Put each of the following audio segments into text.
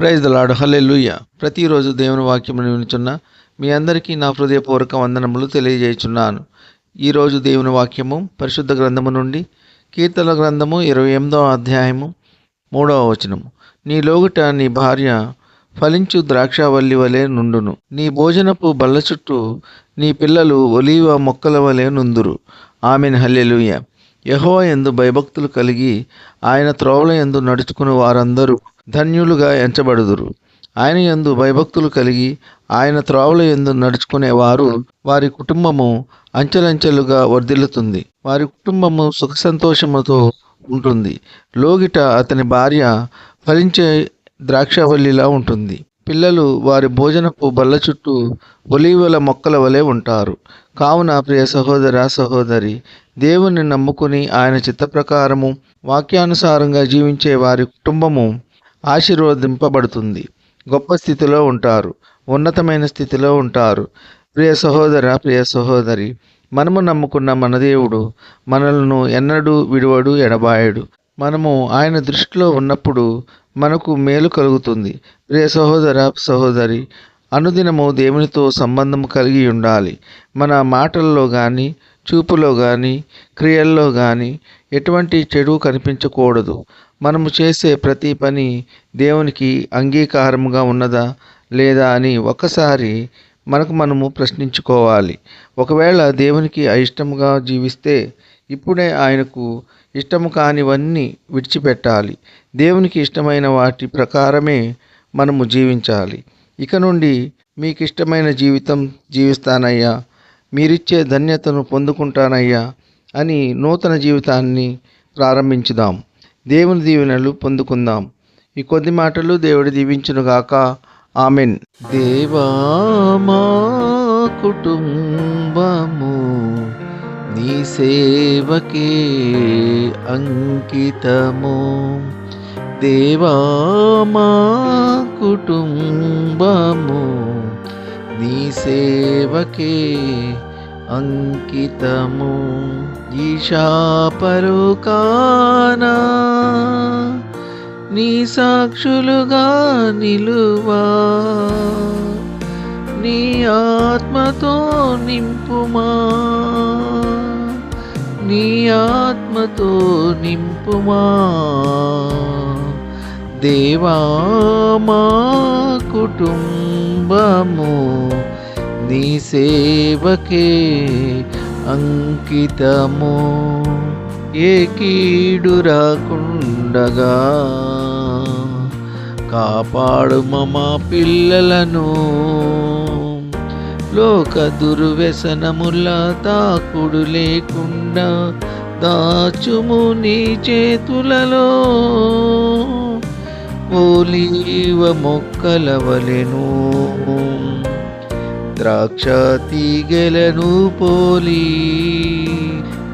Praise the lord, హల్లెలూయా. ప్రతిరోజు దేవుని వాక్యమును వినుచున్న మీ అందరికీ నా హృదయపూర్వక వందనములు తెలియజేయుచున్నాను. ఈరోజు దేవుని వాక్యము పరిశుద్ధ గ్రంథము నుండి కీర్తన గ్రంథము 28వ అధ్యాయము 3వ వచనము. నీ లోగుట నీ భార్య ఫలించు ద్రాక్షావల్లి వలె నుండును, నీ భోజనపు బల్ల చుట్టూ నీ పిల్లలు ఒలీవ మొక్కల వలె నుందురు. ఆమెన్, హల్లెలూయా. యెహోవా యందు భయభక్తులు కలిగి ఆయన త్రోవల యందు నడుచుకుని వారందరూ ధన్యులుగా ఎంచబడుదురు. ఆయన యందు భయభక్తులు కలిగి ఆయన త్రోవల యందు నడుచుకునేవారు వారి కుటుంబము అంచెలంచెలుగా వర్ధిల్లుతుంది. వారి కుటుంబము సుఖ సంతోషముతో ఉంటుంది. లోగిట అతని భార్య ఫలించే ద్రాక్షవల్లిలా ఉంటుంది. పిల్లలు వారి భోజనపు బల్ల చుట్టూ ఒలీవల మొక్కల వలె ఉంటారు. కావున ప్రియ సహోదర సహోదరి, దేవుని నమ్ముకుని ఆయన చిత్త ప్రకారము వాక్యానుసారంగా జీవించే వారి కుటుంబము ఆశీర్వదింపబడుతుంది. గొప్ప స్థితిలో ఉంటారు, ఉన్నతమైన స్థితిలో ఉంటారు. ప్రియ సహోదర, ప్రియ సహోదరి, మనము నమ్ముకున్న మన దేవుడు మనలను ఎన్నడూ విడువడు, ఎడబాయడు. మనము ఆయన దృష్టిలో ఉన్నప్పుడు మనకు మేలు కలుగుతుంది. ప్రియ సహోదర సహోదరి, అనుదినము దేవునితో సంబంధం కలిగి ఉండాలి. మన మాటల్లో కానీ, చూపులో కానీ, క్రియల్లో కానీ ఎటువంటి చెడు కనిపించకూడదు. మనము చేసే ప్రతి పని దేవునికి అంగీకారముగా ఉన్నదా లేదా అని ఒకసారి మనము ప్రశ్నించుకోవాలి. ఒకవేళ దేవునికి అయిష్టముగా జీవిస్తే ఇప్పుడే ఆయనకు ఇష్టము కానివన్నీ విడిచిపెట్టాలి. దేవునికి ఇష్టమైన వాటి ప్రకారమే మనము జీవించాలి. ఇక నుండి మీకు ఇష్టమైన జీవితం జీవిస్తానయ్యా, మీరిచ్చే ధన్యతను పొందుకుంటానయ్యా అని నూతన జీవితాన్ని ప్రారంభించుదాం. దేవుని దీవెనలు పొందుకుందాం. ఈ కొద్ది మాటలు దేవుడు దీవించునుగాక. ఆమెన్. దేవా, మా కుటుంబము నీ సేవకే అంకితము. దేవా, మా కుటుంబము నీ సేవకే అంకితము. ఈశాపరుకానా నీ సాక్షులుగా నిలువా, నీ ఆత్మతో నింపుమా, నీ ఆత్మతో నింపుమా. దేవా, మా కుటుంబము నీ సేవకే అంకితము. ఏ కీడు రాకుండగా కాపాడు మా పిల్లలను, లోక దుర్వ్యసనముల తాకుడు లేకుండా దాచుము నీ చేతులలో. ఒలీవ మొక్కల వలెను ద్రాక్ష తీగెలను పోలి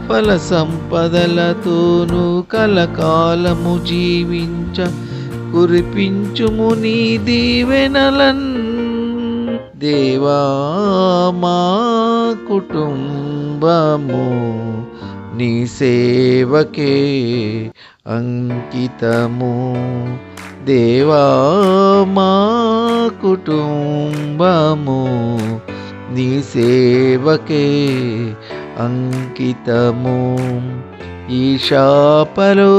ఫల సంపదలతోనూ కలకాలము జీవించ కురిపించుము నీ దీవెనలన్. దేవా, మా కుటుంబము నీ సేవకే అంకితము. దేవా, మా కుటుంబము నీ సేవకే అంకితము. ఈశాపరుకానా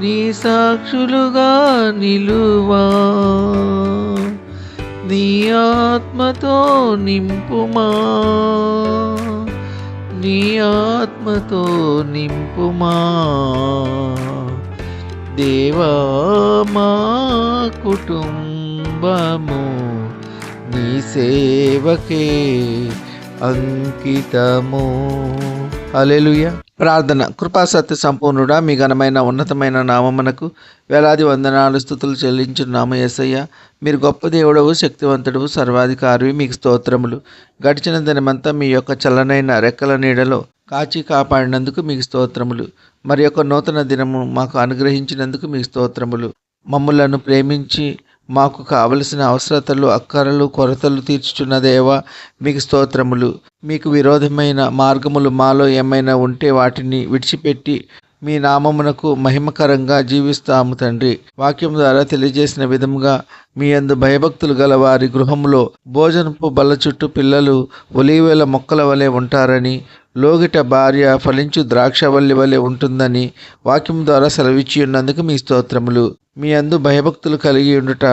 నీ సాక్షులుగా నిలువా, నీ ఆత్మతో నింపుమా, నీ ఆత్మతో నింపుమా. దేవా, మా కుటుంబము నీ సేవకే అంకితము. హల్లెలూయా. ప్రార్థన. కృపా సత్య సంపూర్ణుడా, మీ ఘనమైన ఉన్నతమైన నామమునకు వేలాది వందనాలు స్తుతులు చెల్లించున్నాము యేసయ్య. మీరు గొప్ప దేవుడవు, శక్తివంతుడవు, సర్వాధికారివి. మీకు స్తోత్రములు. గడిచిన దినమంతా మీ యొక్క చల్లనైన రెక్కల నీడలో కాచి కాపాడినందుకు మీకు స్తోత్రములు. మరి యొక్క నూతన దినము మాకు అనుగ్రహించినందుకు మీకు స్తోత్రములు. మమ్ములను ప్రేమించి మాకు కావలసిన అవసరతలు, అక్కరలు, కొరతలు తీర్చుచున్న దేవా మీకు స్తోత్రములు. మీకు విరోధమైన మార్గములు మాలో ఏమైనా ఉంటే వాటిని విడిచిపెట్టి మీ నామమునకు మహిమకరంగా జీవిస్తాము తండ్రి. వాక్యం ద్వారా తెలియజేసిన విధముగా మీ యందు భయభక్తులు గల వారి గృహములో భోజనపు బల్ల చుట్టూ పిల్లలు ఒలీవల మొక్కల వలె ఉంటారని, లోగిట భార్య ఫలించు ద్రాక్షవల్లి వలె ఉంటుందని వాక్యం ద్వారా సెలవిచ్చి ఉన్నందుకు మీ స్తోత్రములు. మీ యందు భయభక్తులు కలిగి ఉండుట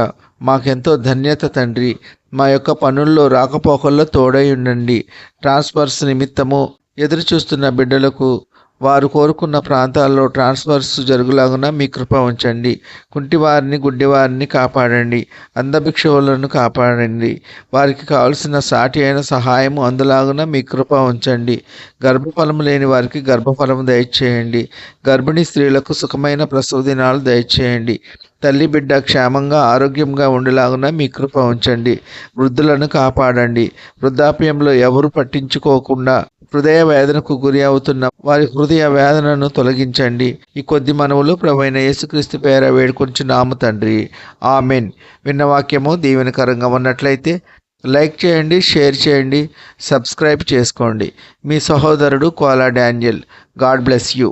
మాకెంతో ధన్యత తండ్రి. మా యొక్క పనుల్లో రాకపోకల్లో తోడై ఉండండి. ట్రాన్స్ఫర్స్ నిమిత్తము ఎదురు చూస్తున్న బిడ్డలకు వారు కోరుకున్న ప్రాంతాల్లో ట్రాన్స్ఫర్స్ జరుగులాగున మీ కృప ఉంచండి. కుంటివారిని గుడ్డివారిని కాపాడండి. అంధభిక్షువులను కాపాడండి. వారికి కావలసిన సాటి అయిన సహాయము అందులాగున మీ కృప ఉంచండి. గర్భఫలము లేని వారికి గర్భఫలము దయచేయండి. గర్భిణీ స్త్రీలకు సుఖమైన ప్రసవ దినాలు దయచేయండి. తల్లి బిడ్డ క్షేమంగా ఆరోగ్యంగా ఉండేలాగున మీ కృప ఉంచండి. వృద్ధులను కాపాడండి. వృద్ధాప్యంలో ఎవరు పట్టించుకోకుండా హృదయ వేదనకు గురి అవుతున్న వారి హృదయ వేదనను తొలగించండి. ఈ కొద్ది మనవులు ప్రభువైన యేసుక్రీస్తు పేర వేడుకొంచున్నాము తండ్రి. ఆమెన్. విన్న వాక్యము దీవెనకరంగా ఉన్నట్లయితే లైక్ చేయండి, షేర్ చేయండి, సబ్స్క్రైబ్ చేసుకోండి. మీ సహోదరుడు Kola Daniel. God bless you.